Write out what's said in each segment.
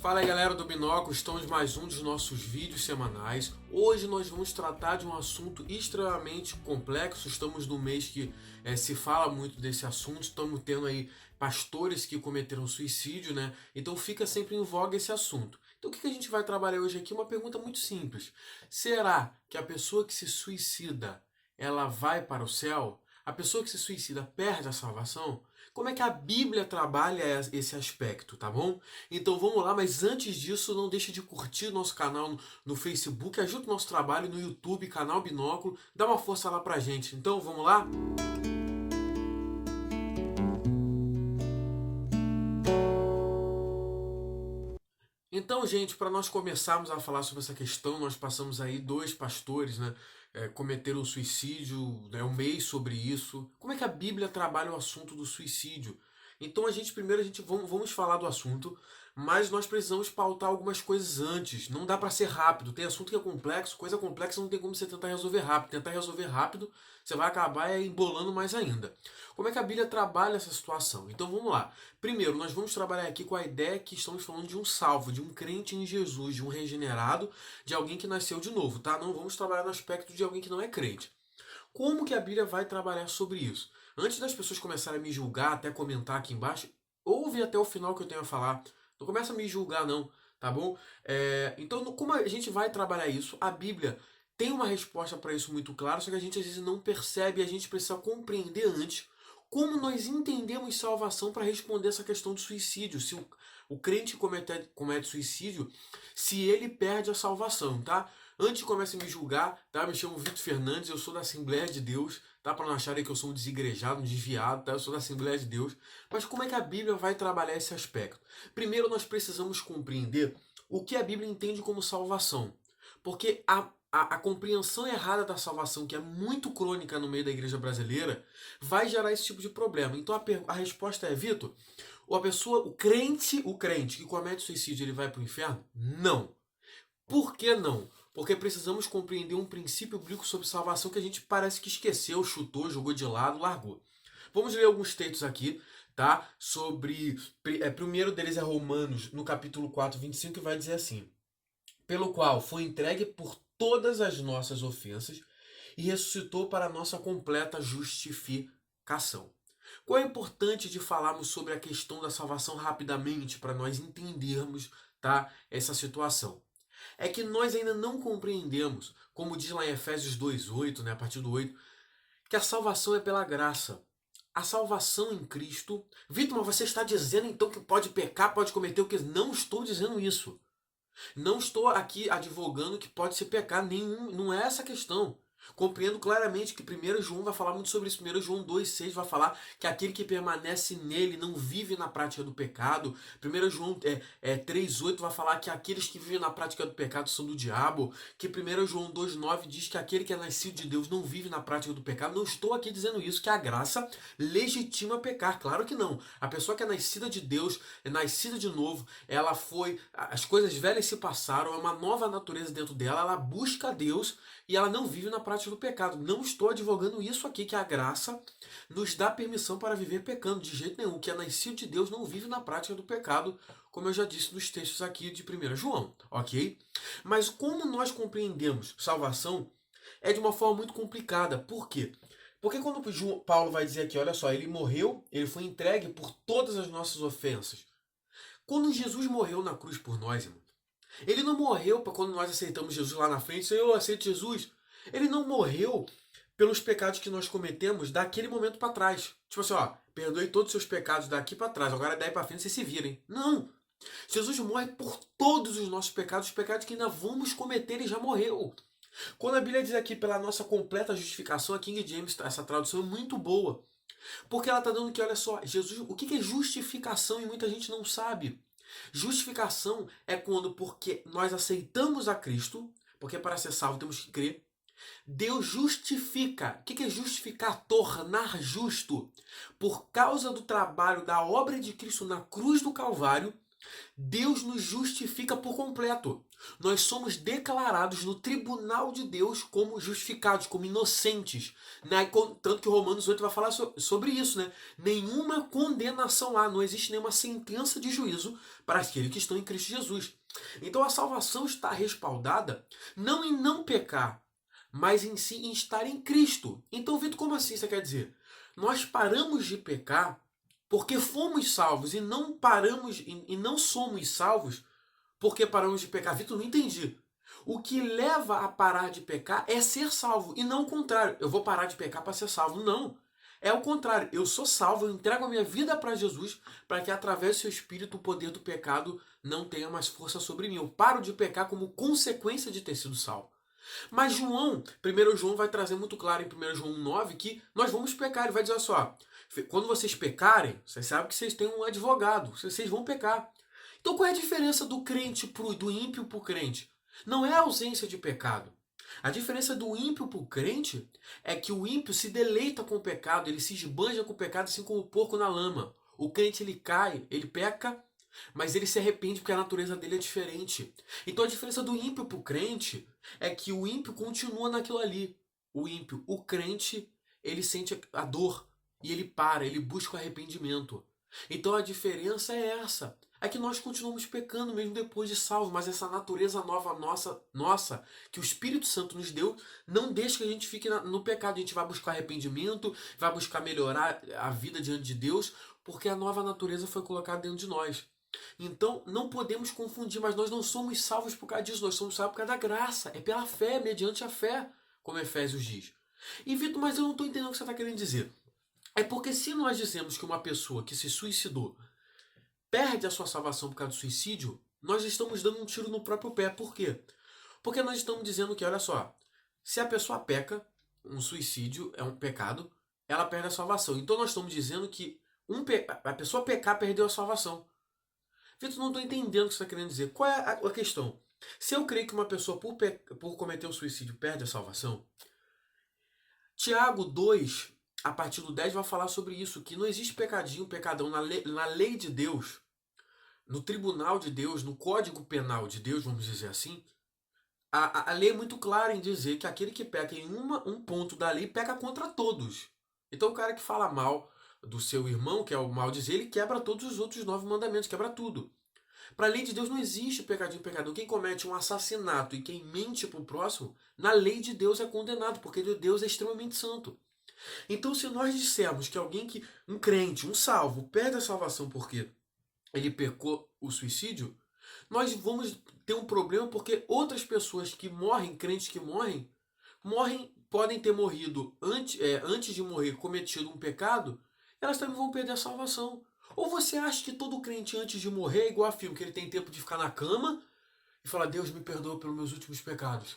Fala aí galera do Binóculo, estamos em mais um dos nossos vídeos semanais. Hoje nós vamos tratar de um assunto extremamente complexo. Estamos no mês que se fala muito desse assunto, estamos tendo aí pastores que cometeram suicídio, né? Então fica sempre em voga esse assunto. Então o que a gente vai trabalhar hoje aqui? Uma pergunta muito simples. Será que a pessoa que se suicida, ela vai para o céu? A pessoa que se suicida perde a salvação? Como é que a Bíblia trabalha esse aspecto, tá bom? Então vamos lá, mas antes disso, não deixe de curtir nosso canal no Facebook, ajuda o nosso trabalho no YouTube, canal Binóculo, dá uma força lá pra gente. Então vamos lá? Então, gente, para nós começarmos a falar sobre essa questão, nós passamos aí dois pastores, né, cometeram suicídio, né, um mês sobre isso. Como é que a Bíblia trabalha o assunto do suicídio? Então, primeiro vamos falar do assunto, mas nós precisamos pautar algumas coisas antes. Não dá para ser rápido. Tem assunto que é complexo, coisa complexa não tem como você tentar resolver rápido. Tentar resolver rápido, você vai acabar embolando mais ainda. Como é que a Bíblia trabalha essa situação? Então, vamos lá. Primeiro, nós vamos trabalhar aqui com a ideia que estamos falando de um salvo, de um crente em Jesus, de um regenerado, de alguém que nasceu de novo, tá? Não vamos trabalhar no aspecto de alguém que não é crente. Como que a Bíblia vai trabalhar sobre isso? Antes das pessoas começarem a me julgar, até comentar aqui embaixo, ouve até o final que eu tenho a falar. Não começa a me julgar não, tá bom? Então, como a gente vai trabalhar isso? A Bíblia tem uma resposta para isso muito clara, só que a gente às vezes não percebe e a gente precisa compreender antes como nós entendemos salvação para responder essa questão do suicídio. Se o crente comete suicídio, se ele perde a salvação, tá? Antes de começar a me julgar, tá? Me chamo Vitor Fernandes, eu sou da Assembleia de Deus, tá? Para não acharem que eu sou um desigrejado, um desviado, tá? Eu sou da Assembleia de Deus. Mas como é que a Bíblia vai trabalhar esse aspecto? Primeiro nós precisamos compreender o que a Bíblia entende como salvação. Porque a compreensão errada da salvação, que é muito crônica no meio da igreja brasileira, vai gerar esse tipo de problema. Então a resposta é, Vitor, o crente que comete suicídio, ele vai para o inferno? Não. Por que não? Porque precisamos compreender um princípio bíblico sobre salvação que a gente parece que esqueceu, chutou, jogou de lado, largou. Vamos ler alguns textos aqui, tá? Primeiro deles é Romanos, no capítulo 4, 25, que vai dizer assim: pelo qual foi entregue por todas as nossas ofensas e ressuscitou para a nossa completa justificação. Qual é importante de falarmos sobre a questão da salvação rapidamente para nós entendermos, tá, essa situação? É que nós ainda não compreendemos, como diz lá em Efésios 2:8, né, a partir do 8, que a salvação é pela graça. A salvação em Cristo. Vitor, mas você está dizendo então que pode pecar, pode cometer o que? Não estou dizendo isso. Não estou aqui advogando que pode se pecar nenhum, não é essa a questão. Compreendo claramente que 1 João vai falar muito sobre isso. 1 João 2,6 vai falar que aquele que permanece nele não vive na prática do pecado. 1 João 3,8 vai falar que aqueles que vivem na prática do pecado são do diabo. Que 1 João 2,9 diz que aquele que é nascido de Deus não vive na prática do pecado. Não estou aqui dizendo isso, que a graça legitima pecar. Claro que não. A pessoa que é nascida de Deus, é nascida de novo, ela foi. As coisas velhas se passaram, é uma nova natureza dentro dela, ela busca a Deus e ela não vive na prática do pecado. Não estou advogando isso aqui, que a graça nos dá permissão para viver pecando. De jeito nenhum. O que é nascido de Deus não vive na prática do pecado, como eu já disse nos textos aqui de 1 João, ok? Mas como nós compreendemos salvação é de uma forma muito complicada. Por quê? Porque quando Paulo vai dizer aqui, olha só, ele morreu, ele foi entregue por todas as nossas ofensas. Quando Jesus morreu na cruz por nós, irmão, ele não morreu para quando nós aceitamos Jesus lá na frente, eu aceito Jesus. Ele não morreu pelos pecados que nós cometemos daquele momento para trás. Tipo assim, ó, perdoe todos os seus pecados daqui para trás, agora daí para frente vocês se virem. Não! Jesus morre por todos os nossos pecados, os pecados que ainda vamos cometer, ele já morreu. Quando a Bíblia diz aqui pela nossa completa justificação, a King James, essa tradução é muito boa. Porque ela está dando que, olha só, Jesus, o que é justificação e muita gente não sabe. Justificação é quando, porque nós aceitamos a Cristo, porque para ser salvo temos que crer, Deus justifica. O que é justificar? Tornar justo. Por causa do trabalho, da obra de Cristo na cruz do Calvário, Deus nos justifica por completo. Nós somos declarados no tribunal de Deus como justificados, como inocentes. Tanto que Romanos 8 vai falar sobre isso, né? Nenhuma condenação há, não existe nenhuma sentença de juízo para aqueles que estão em Cristo Jesus. Então a salvação está respaldada não em não pecar, mas em si em estar em Cristo. Então, Vitor, como assim você quer dizer? Nós paramos de pecar porque fomos salvos e não paramos e não somos salvos porque paramos de pecar. Vitor, não entendi. O que leva a parar de pecar é ser salvo e não o contrário. Eu vou parar de pecar para ser salvo. Não. É o contrário. Eu sou salvo, eu entrego a minha vida para Jesus para que através do seu espírito o poder do pecado não tenha mais força sobre mim. Eu paro de pecar como consequência de ter sido salvo. Mas João, 1 João vai trazer muito claro em 1 João 9 que nós vamos pecar. Ele vai dizer só, quando vocês pecarem, vocês sabem que vocês têm um advogado, vocês vão pecar. Então qual é a diferença do crente do ímpio para o crente? Não é a ausência de pecado. A diferença do ímpio para o crente é que o ímpio se deleita com o pecado, ele se esbanja com o pecado assim como o porco na lama. O crente ele cai, ele peca, mas ele se arrepende porque a natureza dele é diferente. Então a diferença do ímpio para o crente é que o ímpio continua naquilo ali. O ímpio, o crente, ele sente a dor e ele para, ele busca o arrependimento. Então a diferença é essa. É que nós continuamos pecando mesmo depois de salvo, mas essa natureza nova nossa, que o Espírito Santo nos deu, não deixa que a gente fique no pecado. A gente vai buscar arrependimento, vai buscar melhorar a vida diante de Deus, porque a nova natureza foi colocada dentro de nós. Então, não podemos confundir, mas nós não somos salvos por causa disso, nós somos salvos por causa da graça, é pela fé, mediante a fé, como Efésios diz. E Vitor, mas eu não estou entendendo o que você está querendo dizer. É porque se nós dizemos que uma pessoa que se suicidou perde a sua salvação por causa do suicídio, nós estamos dando um tiro no próprio pé. Por quê? Porque nós estamos dizendo que, olha só, se a pessoa peca, um suicídio é um pecado, ela perde a salvação. Então nós estamos dizendo que a pessoa pecar perdeu a salvação. Vitor, não estou entendendo o que você está querendo dizer. Qual é a questão? Se eu creio que uma pessoa, por cometer um suicídio, perde a salvação, Tiago 2, a partir do 10, vai falar sobre isso, que não existe pecadinho, pecadão na lei de Deus, no tribunal de Deus, no código penal de Deus, vamos dizer assim. A lei é muito clara em dizer que aquele que peca em um ponto da lei peca contra todos. Então o cara que fala mal do seu irmão, que é o mal dizer, ele quebra todos os outros 9 mandamentos, quebra tudo. Para a lei de Deus não existe pecadinho, pecador. Quem comete um assassinato e quem mente para o próximo, na lei de Deus é condenado, porque Deus é extremamente santo. Então, se nós dissermos que um crente, um salvo, perde a salvação porque ele pecou o suicídio, nós vamos ter um problema porque outras pessoas que morrem, crentes que morrem, podem ter morrido antes de morrer, cometido um pecado, elas também vão perder a salvação. Ou você acha que todo crente antes de morrer é igual a filme, que ele tem tempo de ficar na cama e falar, Deus me perdoa pelos meus últimos pecados?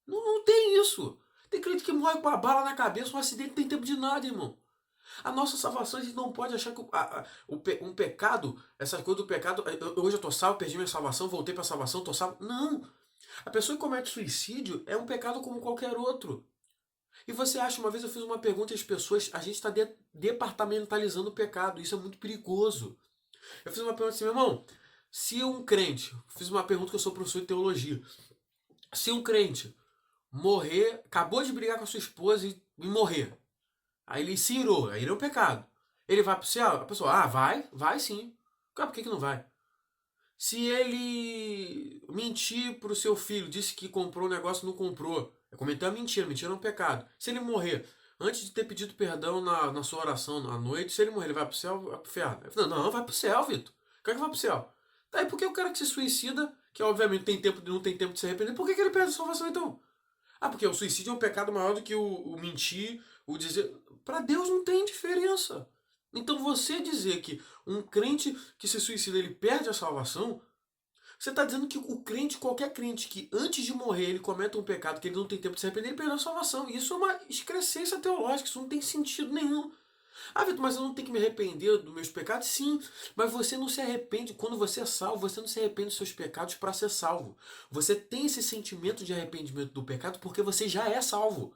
Não, não tem isso. Tem crente que morre com a bala na cabeça, um acidente não tem tempo de nada, irmão. A nossa salvação, a gente não pode achar que um pecado, essa coisa do pecado, hoje eu tô salvo, perdi minha salvação, voltei para a salvação, tô salvo. Não. A pessoa que comete suicídio é um pecado como qualquer outro. E você acha, uma vez eu fiz uma pergunta às pessoas, a gente está departamentalizando o pecado, isso é muito perigoso. Eu fiz uma pergunta assim, meu irmão, se um crente, fiz uma pergunta que eu sou professor de teologia, se um crente morrer, acabou de brigar com a sua esposa e morrer, aí ele se irou, aí ele é um pecado, ele vai para o céu? A pessoa, vai sim. Por que não vai? Se ele mentir para o seu filho, disse que comprou um negócio e não comprou, cometeu a mentira, mentira é um pecado. Se ele morrer, antes de ter pedido perdão na sua oração à noite, se ele morrer, ele vai para o céu ou vai para o inferno? Eu falei, não, vai para o céu, Vitor. Quer que vai para o céu? Daí por que o cara que se suicida, que obviamente não tem tempo de se arrepender, por que ele perde a salvação então? Porque o suicídio é um pecado maior do que o mentir, o dizer. Para Deus não tem diferença. Então você dizer que um crente que se suicida ele perde a salvação, você está dizendo que o crente, qualquer crente que antes de morrer ele cometa um pecado que ele não tem tempo de se arrepender, ele perdeu a salvação. E isso é uma excrescência teológica, isso não tem sentido nenhum. Vitor, mas eu não tenho que me arrepender dos meus pecados? Sim, mas você não se arrepende. Quando você é salvo, você não se arrepende dos seus pecados para ser salvo. Você tem esse sentimento de arrependimento do pecado porque você já é salvo.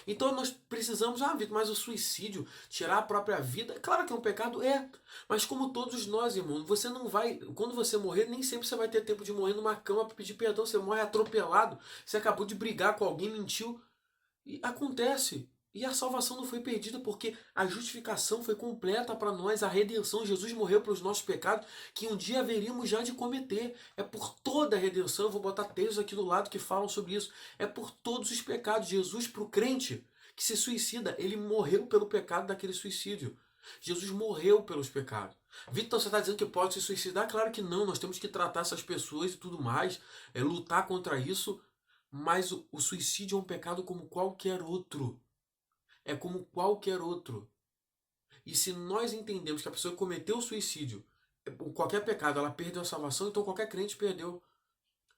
Então nós precisamos, Vitor, mas o suicídio, tirar a própria vida, é claro que é um pecado, é. Mas como todos nós, irmão, você não vai, quando você morrer, nem sempre você vai ter tempo de morrer numa cama para pedir perdão, você morre atropelado, você acabou de brigar com alguém, mentiu, e acontece. E a salvação não foi perdida porque a justificação foi completa para nós, a redenção. Jesus morreu pelos nossos pecados que um dia haveríamos já de cometer. É por toda a redenção, eu vou botar textos aqui do lado que falam sobre isso. É por todos os pecados. Jesus, para o crente que se suicida, ele morreu pelo pecado daquele suicídio. Jesus morreu pelos pecados. Vitor, você está dizendo que pode se suicidar? Claro que não, nós temos que tratar essas pessoas e tudo mais, lutar contra isso. Mas o suicídio é um pecado como qualquer outro. É como qualquer outro. E se nós entendemos que a pessoa que cometeu o suicídio, qualquer pecado, ela perdeu a salvação, então qualquer crente perdeu.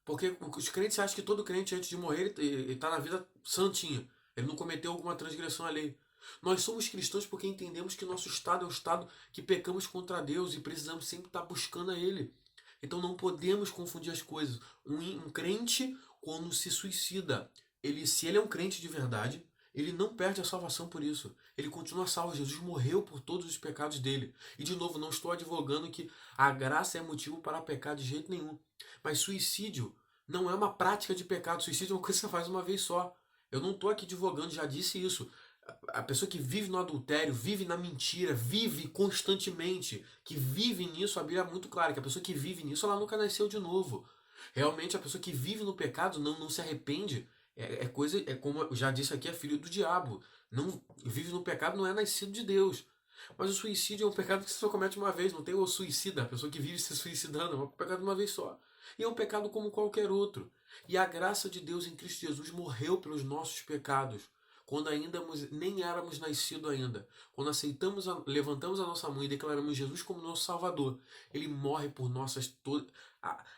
Porque os crentes acham que todo crente, antes de morrer, ele está na vida santinha. Ele não cometeu alguma transgressão à lei. Nós somos cristãos porque entendemos que nosso estado é um estado que pecamos contra Deus e precisamos sempre estar buscando a Ele. Então não podemos confundir as coisas. Um crente, quando se suicida, se ele é um crente de verdade, ele não perde a salvação por isso. Ele continua salvo. Jesus morreu por todos os pecados dele. E de novo, não estou advogando que a graça é motivo para pecar de jeito nenhum. Mas suicídio não é uma prática de pecado. Suicídio é uma coisa que você faz uma vez só. Eu não estou aqui divulgando, já disse isso. A pessoa que vive no adultério, vive na mentira, vive constantemente, que vive nisso, a Bíblia é muito clara, que a pessoa que vive nisso, ela nunca nasceu de novo. Realmente, a pessoa que vive no pecado não se arrepende. É como eu já disse aqui, é filho do diabo. Não vive no pecado, não é nascido de Deus. Mas o suicídio é um pecado que você só comete uma vez, não tem o suicida, a pessoa que vive se suicidando, é um pecado uma vez só. E é um pecado como qualquer outro. E a graça de Deus em Cristo Jesus morreu pelos nossos pecados, quando ainda nem éramos nascidos ainda. Quando levantamos a nossa mão e declaramos Jesus como nosso Salvador, Ele morre por nossas...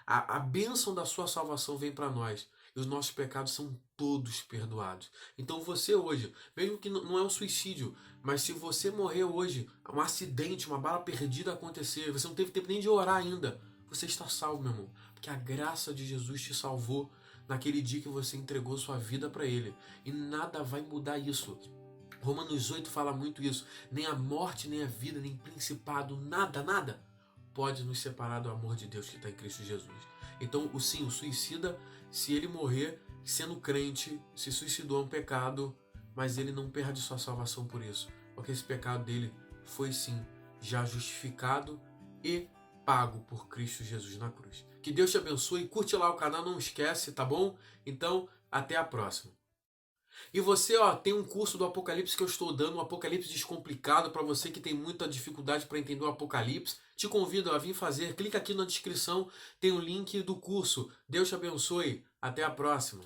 A bênção da sua salvação vem para nós. E os nossos pecados são todos perdoados. Então você hoje, mesmo que não é um suicídio, mas se você morrer hoje, um acidente, uma bala perdida acontecer, você não teve tempo nem de orar ainda, você está salvo, meu irmão. Porque a graça de Jesus te salvou naquele dia que você entregou sua vida para Ele. E nada vai mudar isso. Romanos 8 fala muito isso. Nem a morte, nem a vida, nem principado, nada pode nos separar do amor de Deus que está em Cristo Jesus. Então, o suicida, se ele morrer sendo crente, se suicidou, é um pecado, mas ele não perde sua salvação por isso. Porque esse pecado dele foi sim já justificado e pago por Cristo Jesus na cruz. Que Deus te abençoe, curte lá o canal, não esquece, tá bom? Então, até a próxima. E você, tem um curso do Apocalipse que eu estou dando, um Apocalipse Descomplicado, para você que tem muita dificuldade para entender o Apocalipse. Te convido a vir fazer, clica aqui na descrição, tem o link do curso. Deus te abençoe, até a próxima.